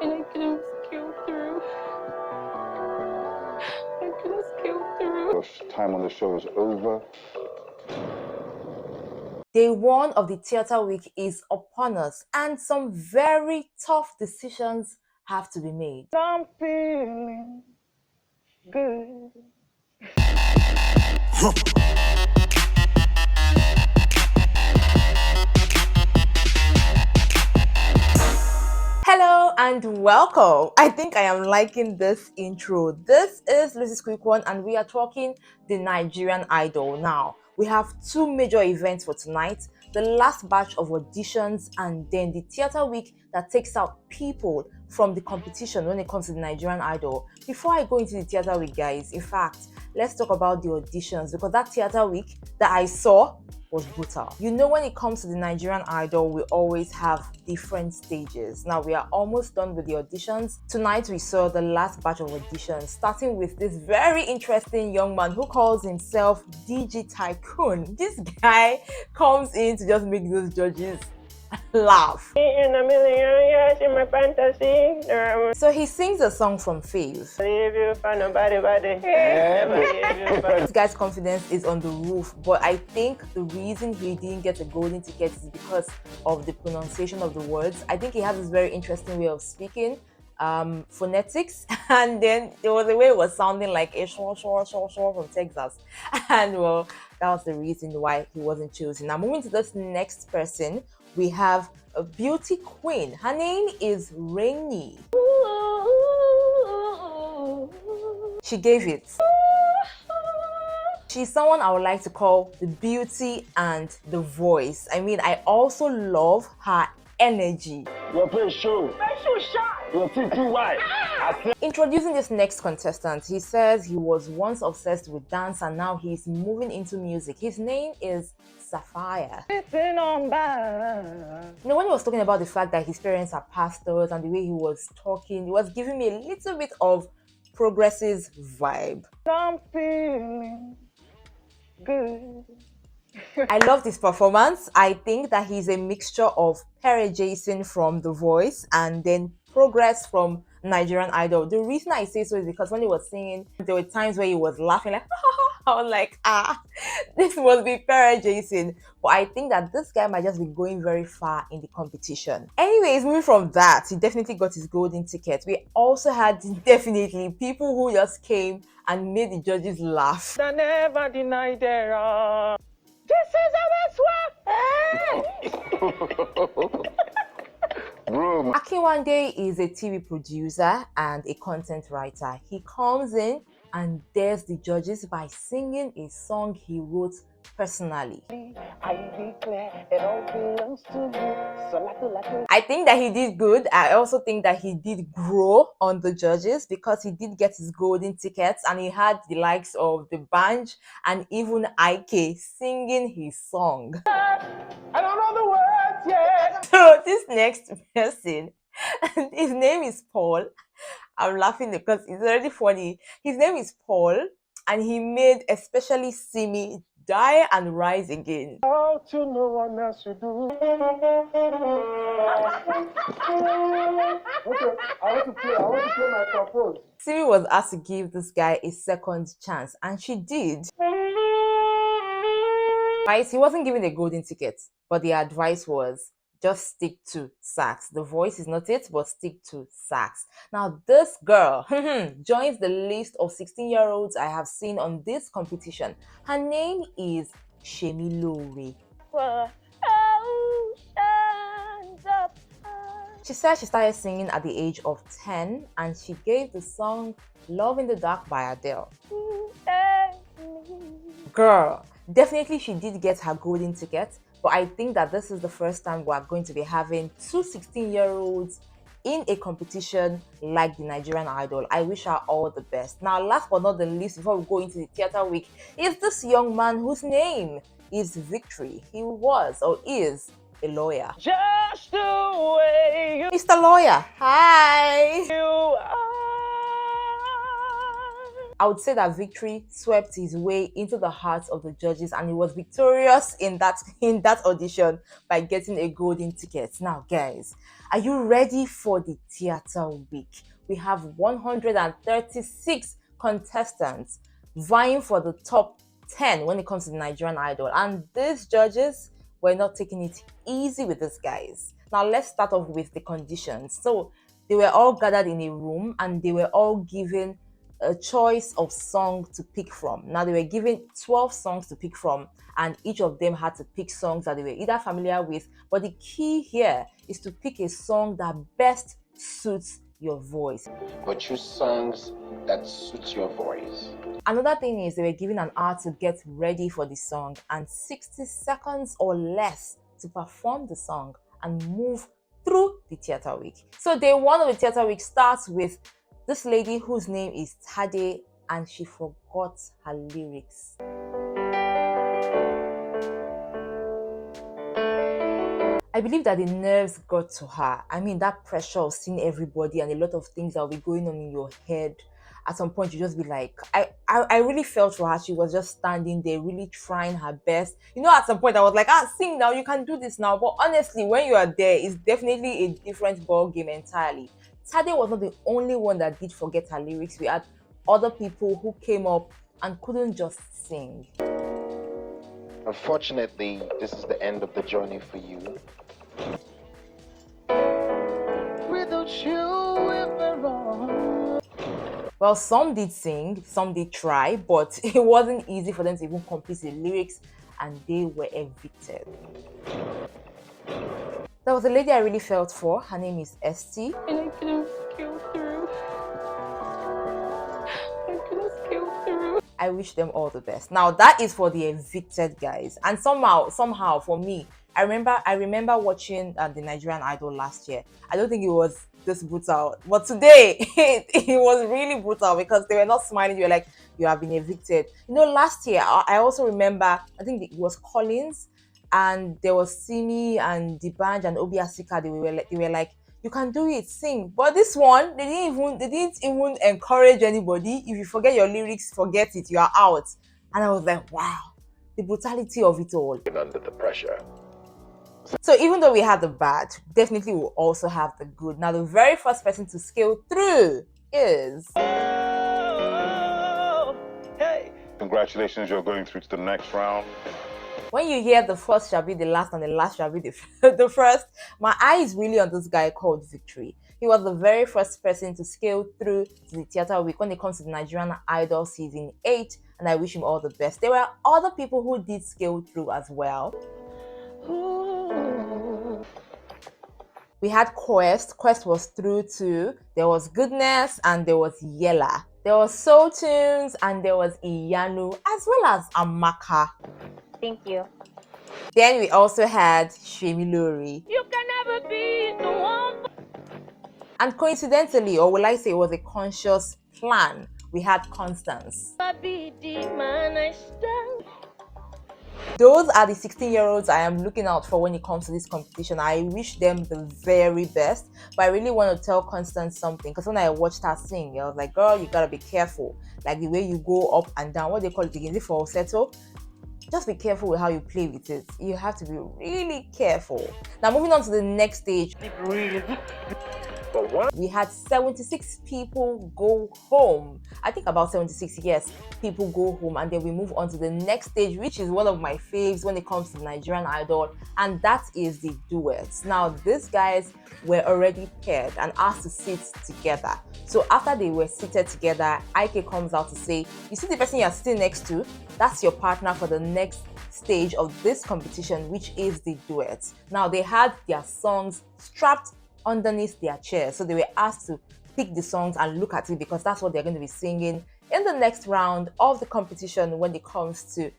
and I could have scaled through. I could have scaled through. Your time on the show is over. Day one of the theater week is upon us, and some very tough decisions have to be made. I'm feeling good. Hello and welcome. I think I am liking this intro. This is Lucy's Quick One, and we are talking the Nigerian Idol. Now, we have two major events for tonight: the last batch of auditions, and then the theater week that takes out people from the competition when it comes to the Nigerian Idol. Before I go into the theater week, guys, in fact, let's talk about the auditions, because that theater week that I saw was brutal. You know, when it comes to the Nigerian Idol, we always have different stages. Now we are almost done with the auditions. Tonight we saw the last batch of auditions, starting with this very interesting young man who calls himself DJ Tycoon. This guy comes in to just make those judges laugh. In a million years in my fantasy. So he sings a song from Fave. Leave you for nobody. This guy's confidence is on the roof, but I think the reason he didn't get a golden ticket is because of the pronunciation of the words. I think he has this very interesting way of speaking, phonetics, and then there was a way it was sounding like a short from Texas, and well, that was the reason why he wasn't chosen. Now moving to this next person, we have a beauty queen. Her name is Rainy. She gave it. She's someone I would like to call the beauty and the voice. I mean, I also love her energy. Your face show. Your teeth too wide. Introducing this next contestant, he says he was once obsessed with dance and now he's moving into music. His name is Sapphire. Sitting on by. You know, when he was talking about the fact that his parents are pastors and the way he was talking, it was giving me a little bit of progressive vibe. I'm feeling good. I love this performance. I think that he's a mixture of Perry Jason from The Voice and then Progress from Nigerian Idol. The reason I say so is because when he was singing, there were times where he was laughing like, I was like, this must be Perry Jason. But I think that this guy might just be going very far in the competition. Anyways, moving from that, he definitely got his golden ticket. We also had definitely people who just came and made the judges laugh. I never denied error. This is how it's work. Bro, Akinwande is a TV producer and a content writer. He comes in and dares the judges by singing a song he wrote personally. I declare it all belongs to you. So I think that he did good. I also think that he did grow on the judges because he did get his golden tickets and he had the likes of the band and even IK singing his song. I don't know the words yet. So this next person, his name is Paul. I'm laughing because it's already funny. His name is Paul and he made Especially See Me Die and Rise Again. Oh, to no one else to do. Okay, I want to play my propose. Siri was asked to give this guy a second chance and she did. Right, he wasn't given a golden ticket, but the advice was just stick to sax. The voice is not it, but stick to sax. Now, this girl joins the list of 16-year-olds I have seen on this competition. Her name is Shemilore. She said she started singing at the age of 10 and she gave the song Love in the Dark by Adele. Girl, definitely she did get her golden ticket, but I think that this is the first time we are going to be having two 16-year-olds in a competition like the Nigerian Idol. I wish her all the best. Now, last but not the least, before we go into the theater week, is this young man whose name is Victory. He was or is a lawyer. Just the way you Mr. Lawyer, hi! are. I would say that Victory swept his way into the hearts of the judges and he was victorious in that audition by getting a golden ticket. Now, guys, Are you ready for the theater week? We have 136 contestants vying for the top 10 when it comes to the Nigerian Idol. And these judges were not taking it easy with these guys. Now, let's start off with the conditions. So, they were all gathered in a room and they were all given a choice of song to pick from. Now, they were given 12 songs to pick from, and each of them had to pick songs that they were either familiar with. But the key here is to pick a song that best suits your voice. But choose songs that suits your voice. Another thing is they were given an hour to get ready for the song and 60 seconds or less to perform the song and move through the theater week. So day one of the theater week starts with this lady whose name is Tade, and she forgot her lyrics. I believe that the nerves got to her. I mean, that pressure of seeing everybody and a lot of things that will be going on in your head. At some point, you just be like, I really felt for her. She was just standing there, really trying her best. You know, at some point, I was like, sing now, you can do this now. But honestly, when you are there, it's definitely a different ball game entirely. Tade was not the only one that did forget her lyrics. We had other people who came up and couldn't just sing. Unfortunately, this is the end of the journey for you. Without you, we're wrong. Well, some did sing, some did try, but it wasn't easy for them to even complete the lyrics, and they were evicted. There was a lady I really felt for. Her name is Esty. And I couldn't scale through. I wish them all the best. Now that is for the evicted guys, and somehow for me, I remember watching the Nigerian Idol last year. I don't think it was this brutal, but today it was really brutal because they were not smiling. You were like, you have been evicted. You know, last year I also remember, I think it was Collins, and there was Simi and Dibanj and Obi Asika. They were like, you can do it, sing. But this one, they didn't even encourage anybody. If you forget your lyrics, forget it, you are out. And I was like, wow, the brutality of it all. Under the pressure. So even though we had the bad, definitely we'll also have the good. Now, the very first person to scale through is... Oh, hey. Congratulations, you're going through to the next round. When you hear the first shall be the last and the last shall be the first, my eye is really on this guy called Victory. He was the very first person to scale through to the theater week when it comes to the Nigerian Idol season 8, and I wish him all the best. There were other people who did scale through as well. We had Quest. Quest was through too. There was Goodness and there was Yella. There was Soul Tunes and there was Iyanu, as well as Amaka. Thank you. Then we also had Shemilori. You can never be the one. And coincidentally, or will I say it was a conscious plan, we had Constance. Those are the 16-year-olds I am looking out for when it comes to this competition. I wish them the very best, but I really want to tell Constance something, because when I watched her sing, I was like, girl, you gotta be careful. Like the way you go up and down, what they call it again, is it falsetto? Just be careful with how you play with it. You have to be really careful. Now, moving on to the next stage. We had 76 people go home. I think about 76, yes, people go home, and then we move on to the next stage, which is one of my faves when it comes to Nigerian Idol, and that is the duets. Now, these guys were already paired and asked to sit together. So after they were seated together, Ike comes out to say, you see the person you're sitting next to? That's your partner for the next stage of this competition, which is the duets. Now, they had their songs strapped underneath their chairs, so they were asked to pick the songs and look at it, because that's what they're going to be singing in the next round of the competition when it comes to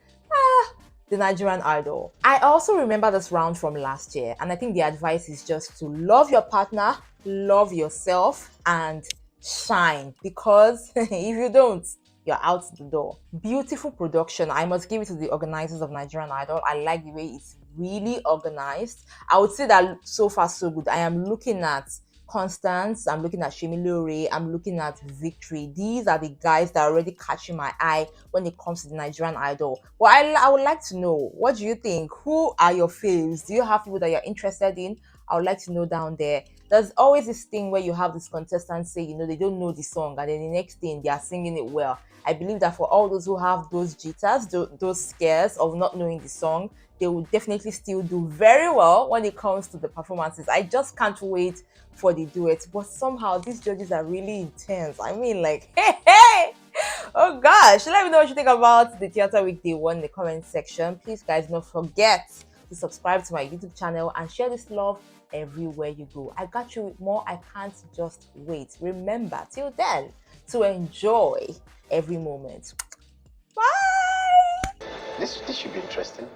the Nigerian Idol. I also remember this round from last year, and I think the advice is just to love your partner, love yourself, and shine, because if you don't, you're out the door. Beautiful production. I must give it to the organizers of Nigerian Idol. I like the way it's really organized. I would say that so far so good. I am looking at Constance, I'm looking at Shemilori, I'm looking at Victory. These are the guys that are already catching my eye when it comes to the Nigerian Idol. Well, I would like to know, what do you think? Who are your faves? Do you have people that you're interested in? I would like to know down there. There's always this thing where you have these contestants say, they don't know the song, and then the next thing they are singing it well. I believe that for all those who have those jitters, those scares of not knowing the song, they will definitely still do very well when it comes to the performances. I just can't wait for the duets. But somehow these judges are really intense. I mean, like, hey. Oh gosh, let me know what you think about the Theatre Week Day 1 in the comment section. Please, guys, don't forget to subscribe to my YouTube channel and share this love everywhere you go. I got you with more. I can't just wait. Remember, till then, to enjoy every moment. Bye. This should be interesting.